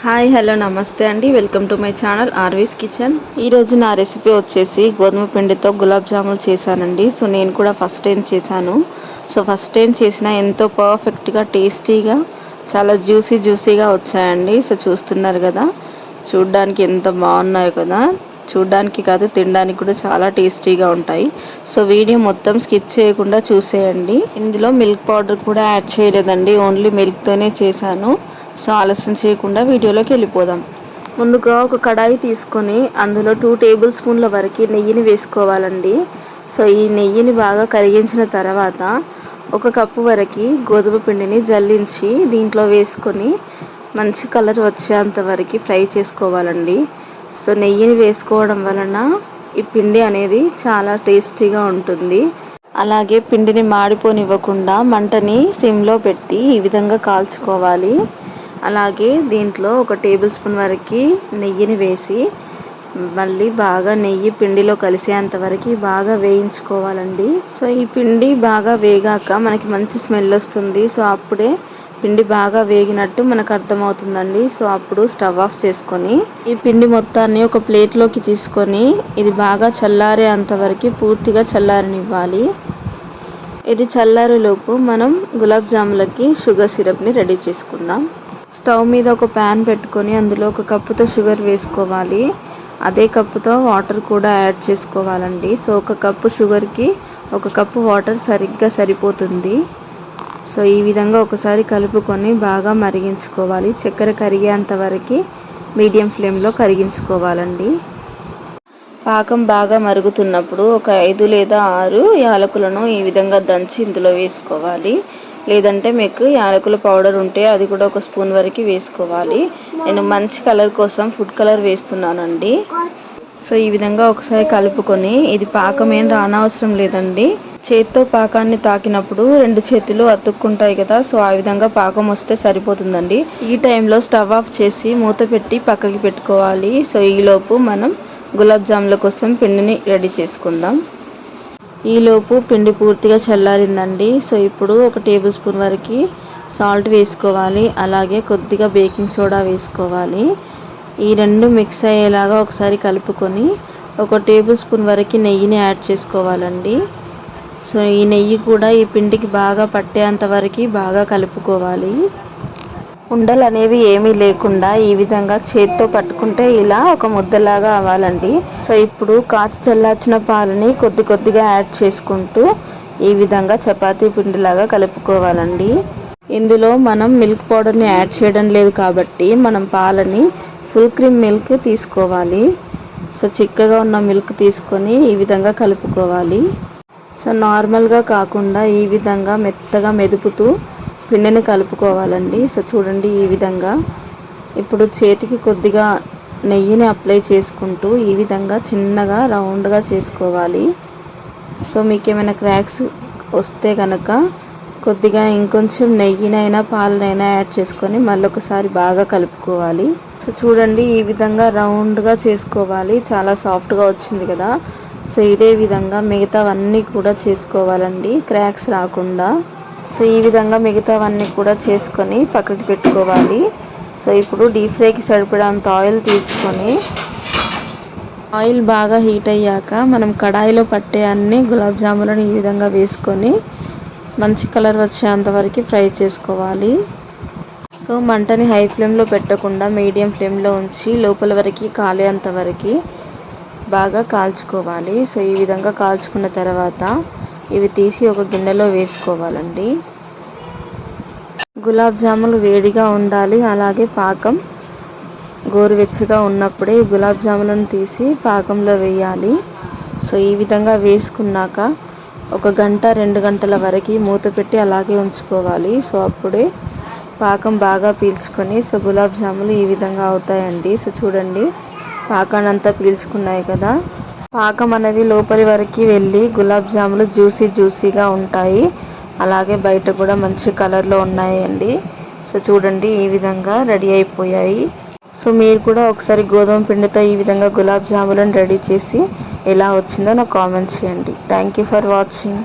Hi hello నమస్తే అండి, welcome to my channel ఆర్వీస్ కిచెన్. ఈరోజు నా రెసిపీ వచ్చేసి గోధుమ పిండితో గులాబ్ జాములు చేశానండి. సో నేను కూడా ఫస్ట్ టైం చేశాను. ఫస్ట్ టైం చేసిన ఎంతో పర్ఫెక్ట్గా టేస్టీగా చాలా జ్యూసీగా వచ్చాయండి. చూస్తున్నారు కదా, చూడ్డానికి ఎంత బాగున్నాయో కదా. చూడ్డానికి కాదు, తినడానికి కూడా చాలా టేస్టీగా ఉంటాయి. వీడియో మొత్తం స్కిప్ చేయకుండా చూసేయండి. ఇందులో మిల్క్ పౌడర్ కూడా యాడ్ చేయలేదండి, ఓన్లీ మిల్క్తోనే చేశాను. ఆలస్యం చేయకుండా వీడియోలోకి వెళ్ళిపోదాం. ముందుగా ఒక కడాయి తీసుకొని అందులో 2 టేబుల్ స్పూన్ల వరకు నెయ్యిని వేసుకోవాలండి. ఈ నెయ్యిని బాగా కరిగించిన తర్వాత 1 కప్పు వరకు గోధుమ పిండిని జల్లించి దీంట్లో వేసుకొని మంచి కలర్ వచ్చేంత వరకు ఫ్రై చేసుకోవాలండి. నెయ్యిని వేసుకోవడం వలన ఈ పిండి అనేది చాలా టేస్టీగా ఉంటుంది. అలాగే పిండిని మాడిపోనివ్వకుండా మంటని సిమ్లో పెట్టి ఈ విధంగా కాల్చుకోవాలి. అలాగే దీంట్లో 1 టేబుల్ స్పూన్ వరకు నెయ్యిని వేసి మళ్ళీ బాగా నెయ్యి పిండిలో కలిసేంత వరకు బాగా వేయించుకోవాలండి. ఈ పిండి బాగా వేగాక మనకి మంచి స్మెల్ వస్తుంది. అప్పుడే పిండి బాగా వేగినట్టు మనకు అర్థమవుతుందండి. అప్పుడు స్టవ్ ఆఫ్ చేసుకొని ఈ పిండి మొత్తాన్ని ఒక ప్లేట్లోకి తీసుకొని ఇది బాగా చల్లారేంత వరకు పూర్తిగా చల్లారనివ్వాలి. ఇది చల్లారేలోపు మనం గులాబ్ జాములకి షుగర్ సిరప్ని రెడీ చేసుకుందాం. స్టవ్ మీద ఒక ప్యాన్ పెట్టుకొని అందులో 1 కప్పుతో షుగర్ వేసుకోవాలి. అదే కప్పుతో వాటర్ కూడా యాడ్ చేసుకోవాలండి. 1 కప్పు షుగర్కి 1 కప్పు వాటర్ సరిగ్గా సరిపోతుంది. ఈ విధంగా ఒకసారి కలుపుకొని బాగా మరిగించుకోవాలి. చక్కెర కరిగేంత వరకు మీడియం ఫ్లేమ్లో కరిగించుకోవాలండి. పాకం బాగా మరుగుతున్నప్పుడు ఒక 5 లేదా 6 యాలకులను ఈ విధంగా దంచి ఇందులో వేసుకోవాలి. లేదంటే మీకు యాలకుల పౌడర్ ఉంటే అది కూడా 1 స్పూన్ వరకు వేసుకోవాలి. నేను మంచి కలర్ కోసం ఫుడ్ కలర్ వేస్తున్నానండి. ఈ విధంగా ఒకసారి కలుపుకొని ఇది పాకం ఏం రానవసరం లేదండి. చేతితో పాకాన్ని తాకినప్పుడు 2 చేతులు అతుక్కుంటాయి కదా, ఆ విధంగా పాకం వస్తే సరిపోతుందండి. ఈ టైంలో స్టవ్ ఆఫ్ చేసి మూత పెట్టి పక్కకి పెట్టుకోవాలి. ఈలోపు మనం గులాబ్ జాముల కోసం పిండిని రెడీ చేసుకుందాం. ఈలోపు పిండి పూర్తిగా చల్లారిందండి. ఇప్పుడు 1 టేబుల్ స్పూన్ వరకు సాల్ట్ వేసుకోవాలి. అలాగే కొద్దిగా బేకింగ్ సోడా వేసుకోవాలి. ఈ 2 మిక్స్ అయ్యేలాగా ఒకసారి కలుపుకొని 1 టేబుల్ స్పూన్ వరకు నెయ్యిని యాడ్ చేసుకోవాలండి. ఈ నెయ్యి కూడా ఈ పిండికి బాగా పట్టేంత వరకు బాగా కలుపుకోవాలి. ఉండలు అనేవి ఏమీ లేకుండా ఈ విధంగా చేత్తో పట్టుకుంటే ఇలా ఒక ముద్దలాగా అవ్వాలండి. ఇప్పుడు కాచి చల్లార్చిన పాలని కొద్దిగా యాడ్ చేసుకుంటూ ఈ విధంగా చపాతీ పిండిలాగా కలుపుకోవాలండి. ఇందులో మనం మిల్క్ పౌడర్ని యాడ్ చేయడం లేదు కాబట్టి మనం పాలని ఫుల్ క్రీమ్ మిల్క్ తీసుకోవాలి. చిక్కగా ఉన్న మిల్క్ తీసుకొని ఈ విధంగా కలుపుకోవాలి. నార్మల్గా కాకుండా ఈ విధంగా మెత్తగా మెదుపుతూ పిండిని కలుపుకోవాలండి. చూడండి ఈ విధంగా. ఇప్పుడు చేతికి కొద్దిగా నెయ్యిని అప్లై చేసుకుంటూ ఈ విధంగా చిన్నగా రౌండ్గా చేసుకోవాలి. మీకు ఏమైనా క్రాక్స్ వస్తే కనుక కొద్దిగా ఇంకొంచెం నెయ్యినైనా పాలనైనా యాడ్ చేసుకొని మళ్ళీ ఒకసారి బాగా కలుపుకోవాలి. చూడండి ఈ విధంగా రౌండ్గా చేసుకోవాలి. చాలా సాఫ్ట్గా వచ్చింది కదా. ఇదే విధంగా మిగతావన్నీ కూడా చేసుకోవాలండి, క్రాక్స్ రాకుండా. ఈ విధంగా మిగతావన్నీ కూడా చేసుకొని పక్కకి పెట్టుకోవాలి. ఇప్పుడు డీప్ ఫ్రైకి సరిపడంత ఆయిల్ తీసుకొని ఆయిల్ బాగా హీట్ అయ్యాక మనం కడాయిలో పట్టే అన్ని గులాబ్ జాములను ఈ విధంగా వేసుకొని మంచి కలర్ వచ్చేంత వరకు ఫ్రై చేసుకోవాలి. మంటని హై ఫ్లేమ్లో పెట్టకుండా మీడియం ఫ్లేమ్లో ఉంచి లోపల వరకు కాలేంత వరకు బాగా కాల్చుకోవాలి. ఈ విధంగా కాల్చుకున్న తర్వాత ఇవి తీసి ఒక గిన్నెలో వేసుకోవాలండి. గులాబ్ జాములు వేడిగా ఉండాలి. అలాగే పాకం గోరువెచ్చగా ఉన్నప్పుడే ఈ గులాబ్ జాములను తీసి పాకంలో వేయాలి. ఈ విధంగా వేసుకున్నాక 1 గంట 2 గంటల వరకు మూత పెట్టి అలాగే ఉంచుకోవాలి. అప్పుడే పాకం బాగా పీల్చుకొని గులాబ్ జాములు ఈ విధంగా అవుతాయండి. చూడండి పాకాన్ని అంతా పీల్చుకున్నాయి కదా. పాకం అనేది లోపలి వరకు వెళ్ళి గులాబ్ జాములు జ్యూసీగా ఉంటాయి. అలాగే బయట కూడా మంచి కలర్లో ఉన్నాయండి. చూడండి ఈ విధంగా రెడీ అయిపోయాయి. మీరు కూడా ఒకసారి గోధుమ పిండితో ఈ విధంగా గులాబ్ జాములను రెడీ చేసి ఎలా వచ్చిందో నాకు కామెంట్ చేయండి. Thank you for watching.